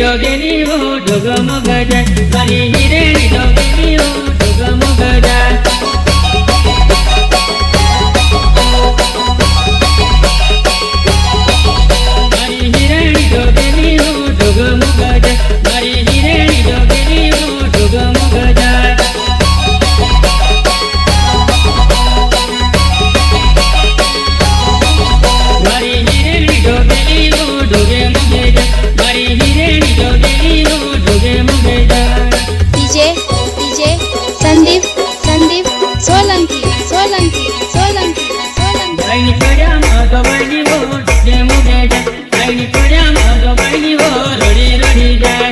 જોગેની હો ઢગમગ જાય મારી હિરેણી જોગેની હો ઢગમગ જાય મારી હિરેણી જોગેની હો ઢગમગ જાય મારી હિરેણી જોગેની હો ઢગમગ જાય મારી હિરેણી જોગેની હો ઢગમગ જાય મારી હિરેણી જોગેની હો ઢગમગ જાય डीजे संदीप सोलंकी આઈની પડ્યામાં ગવાઈની હો ઢગમગ જાય આઈની પડ્યામાં ગવાઈની હો રડી રડી જાય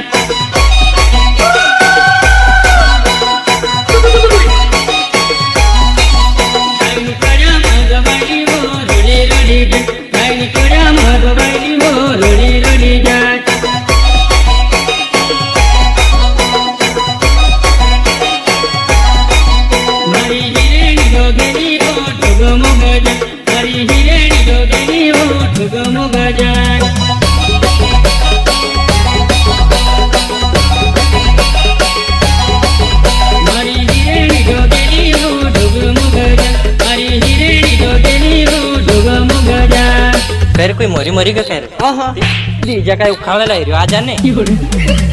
આઈની પડ્યામાં ગવાઈની હો રડી રડી જાય આઈની પડ્યામાં ગવાઈની હો રડી રડી જાય મારી હિરેણી જોગેની હો ઢગમગ જાય મારી હિરેણી જોગેની હો ઢગમગ જાય મારી હિરેણી જોગેની હો ઢગમગ જાય મારી હિરેણી જોગેની હો ઢગમગ જાય खैर कोई मोरी मोरी का खैर लीजा का उखाड़ा लाई रही आजा ने